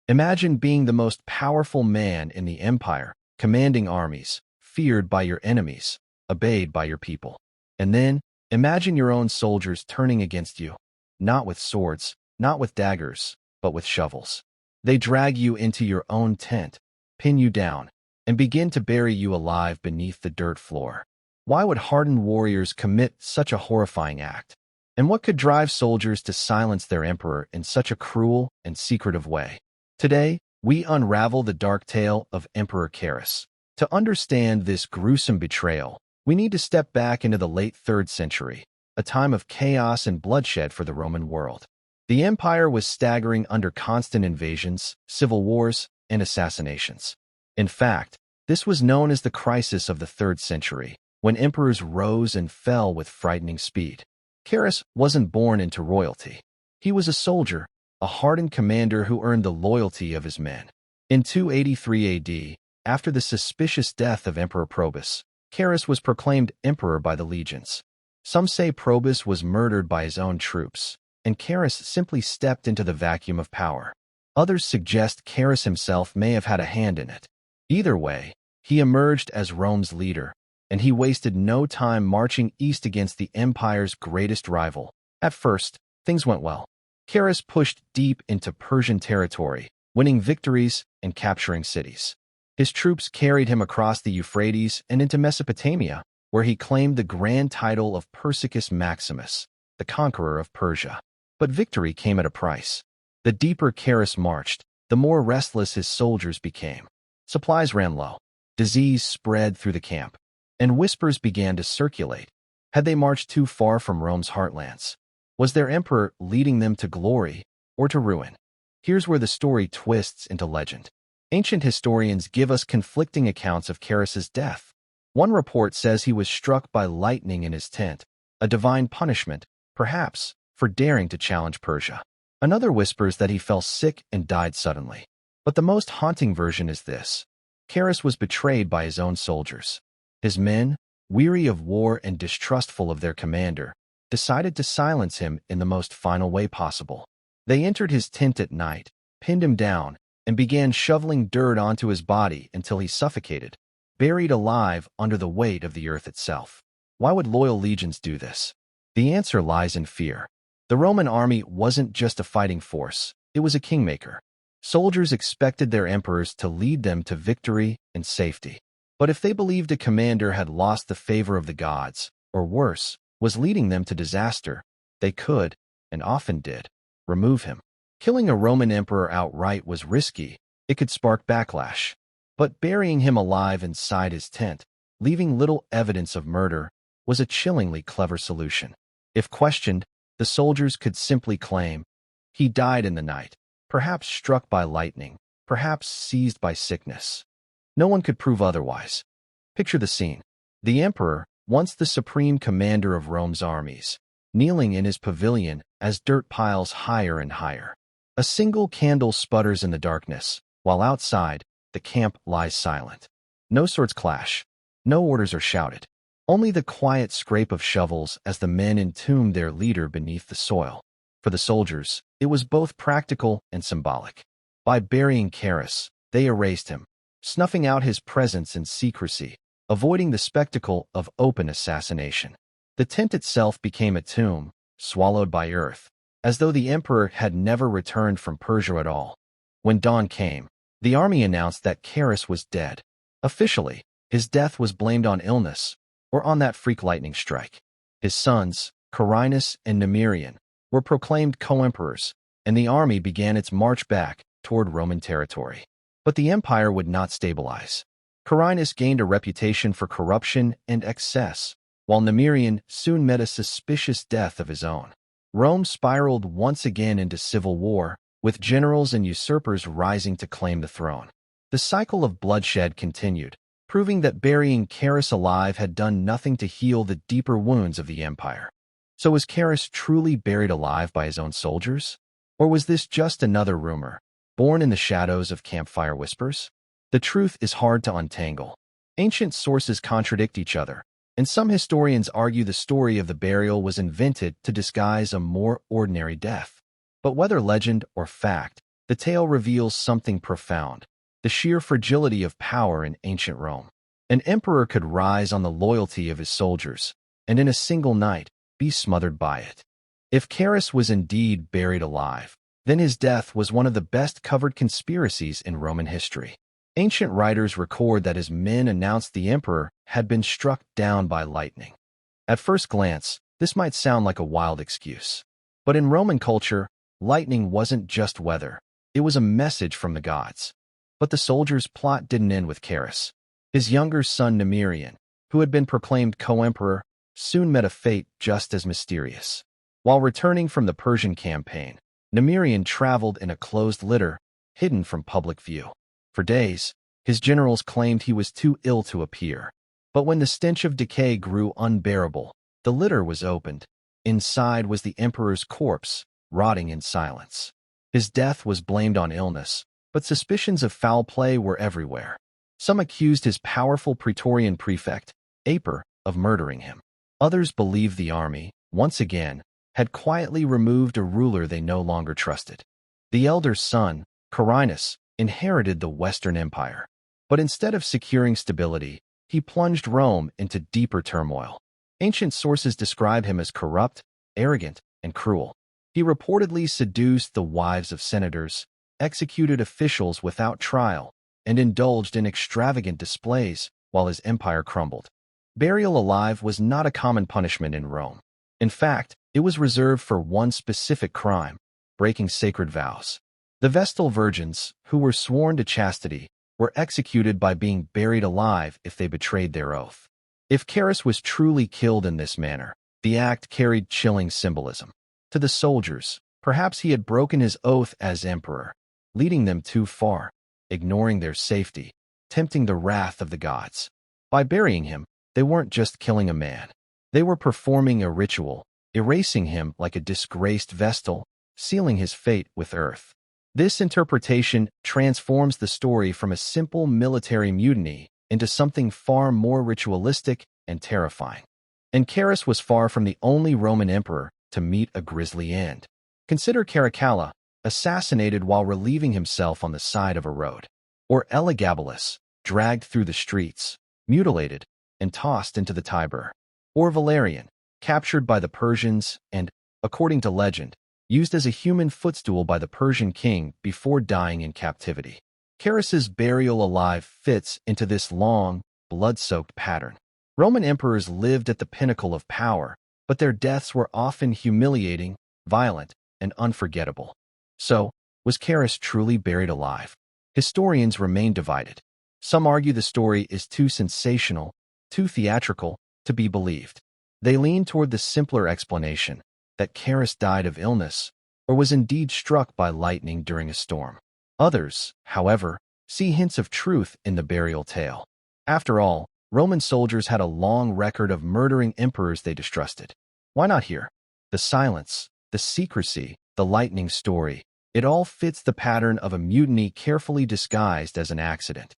Imagine being the most powerful man in the empire, commanding armies, feared by your enemies, obeyed by your people. And then, imagine your own soldiers turning against you, not with swords, not with daggers, but with shovels. They drag you into your own tent, pin you down, and begin to bury you alive beneath the dirt floor. Why would hardened warriors commit such a horrifying act? And what could drive soldiers to silence their emperor in such a cruel and secretive way? Today, we unravel the dark tale of Emperor Carus. To understand this gruesome betrayal, we need to step back into the late 3rd century, a time of chaos and bloodshed for the Roman world. The empire was staggering under constant invasions, civil wars, and assassinations. In fact, this was known as the crisis of the 3rd century, when emperors rose and fell with frightening speed. Carus wasn't born into royalty. He was a soldier, a hardened commander who earned the loyalty of his men. In 283 AD, after the suspicious death of Emperor Probus, Carus was proclaimed emperor by the legions. Some say Probus was murdered by his own troops, and Carus simply stepped into the vacuum of power. Others suggest Carus himself may have had a hand in it. Either way, he emerged as Rome's leader, and he wasted no time marching east against the empire's greatest rival. At first, things went well. Carus pushed deep into Persian territory, winning victories and capturing cities. His troops carried him across the Euphrates and into Mesopotamia, where he claimed the grand title of Persicus Maximus, the conqueror of Persia. But victory came at a price. The deeper Carus marched, the more restless his soldiers became. Supplies ran low. Disease spread through the camp, and whispers began to circulate. Had they marched too far from Rome's heartlands? Was their emperor leading them to glory or to ruin? Here's where the story twists into legend. Ancient historians give us conflicting accounts of Carus's death. One report says he was struck by lightning in his tent, a divine punishment, perhaps, for daring to challenge Persia. Another whispers that he fell sick and died suddenly. But the most haunting version is this. Carus was betrayed by his own soldiers. His men, weary of war and distrustful of their commander, decided to silence him in the most final way possible. They entered his tent at night, pinned him down, and began shoveling dirt onto his body until he suffocated, buried alive under the weight of the earth itself. Why would loyal legions do this? The answer lies in fear. The Roman army wasn't just a fighting force, it was a kingmaker. Soldiers expected their emperors to lead them to victory and safety. But if they believed a commander had lost the favor of the gods, or worse, was leading them to disaster, they could, and often did, remove him. Killing a Roman emperor outright was risky. It could spark backlash. But burying him alive inside his tent, leaving little evidence of murder, was a chillingly clever solution. If questioned, the soldiers could simply claim, he died in the night, perhaps struck by lightning, perhaps seized by sickness. No one could prove otherwise. Picture the scene. The emperor, once the supreme commander of Rome's armies, kneeling in his pavilion as dirt piles higher and higher. A single candle sputters in the darkness, while outside, the camp lies silent. No swords clash. No orders are shouted. Only the quiet scrape of shovels as the men entomb their leader beneath the soil. For the soldiers, it was both practical and symbolic. By burying Carus, they erased him, snuffing out his presence in secrecy, avoiding the spectacle of open assassination. The tent itself became a tomb, swallowed by earth, as though the emperor had never returned from Persia at all. When dawn came, the army announced that Carus was dead. Officially, his death was blamed on illness, or on that freak lightning strike. His sons, Carinus and Numerian, were proclaimed co-emperors, and the army began its march back toward Roman territory. But the empire would not stabilize. Carinus gained a reputation for corruption and excess, while Numerian soon met a suspicious death of his own. Rome spiraled once again into civil war, with generals and usurpers rising to claim the throne. The cycle of bloodshed continued, proving that burying Carus alive had done nothing to heal the deeper wounds of the empire. So was Carus truly buried alive by his own soldiers? Or was this just another rumor, born in the shadows of campfire whispers? The truth is hard to untangle. Ancient sources contradict each other, and some historians argue the story of the burial was invented to disguise a more ordinary death. But whether legend or fact, The tale reveals something profound: the sheer fragility of power in ancient Rome. An emperor could rise on the loyalty of his soldiers, and in a single night, be smothered by it. If Carus was indeed buried alive, then his death was one of the best-covered conspiracies in Roman history. Ancient writers record that his men announced the emperor had been struck down by lightning. At first glance, this might sound like a wild excuse. But in Roman culture, lightning wasn't just weather. It was a message from the gods. But the soldiers' plot didn't end with Carus. His younger son Nemirian, who had been proclaimed co-emperor, soon met a fate just as mysterious. While returning from the Persian campaign, Nemirian traveled in a closed litter, hidden from public view. For days, his generals claimed he was too ill to appear. But when the stench of decay grew unbearable, the litter was opened. Inside was the emperor's corpse, rotting in silence. His death was blamed on illness, but suspicions of foul play were everywhere. Some accused his powerful Praetorian prefect, Aper, of murdering him. Others believed the army, once again, had quietly removed a ruler they no longer trusted. The elder son, Carinus, inherited the Western Empire. But instead of securing stability, he plunged Rome into deeper turmoil. Ancient sources describe him as corrupt, arrogant, and cruel. He reportedly seduced the wives of senators, executed officials without trial, and indulged in extravagant displays while his empire crumbled. Burial alive was not a common punishment in Rome. In fact, it was reserved for one specific crime: breaking sacred vows. The Vestal virgins, who were sworn to chastity, were executed by being buried alive if they betrayed their oath. If Carus was truly killed in this manner, the act carried chilling symbolism. To the soldiers, perhaps he had broken his oath as emperor, leading them too far, ignoring their safety, tempting the wrath of the gods. By burying him, they weren't just killing a man. They were performing a ritual, erasing him like a disgraced Vestal, sealing his fate with earth. This interpretation transforms the story from a simple military mutiny into something far more ritualistic and terrifying. And Carus was far from the only Roman emperor to meet a grisly end. Consider Caracalla, assassinated while relieving himself on the side of a road, or Elagabalus, dragged through the streets, mutilated, and tossed into the Tiber, or Valerian, captured by the Persians and, according to legend, used as a human footstool by the Persian king before dying in captivity. Carus's burial alive fits into this long, blood-soaked pattern. Roman emperors lived at the pinnacle of power, but their deaths were often humiliating, violent, and unforgettable. So, was Carus truly buried alive? Historians remain divided. Some argue the story is too sensational, too theatrical, to be believed. They lean toward the simpler explanation, that Carus died of illness, or was indeed struck by lightning during a storm. Others, however, see hints of truth in the burial tale. After all, Roman soldiers had a long record of murdering emperors they distrusted. Why not here? The silence, the secrecy, the lightning story, it all fits the pattern of a mutiny carefully disguised as an accident.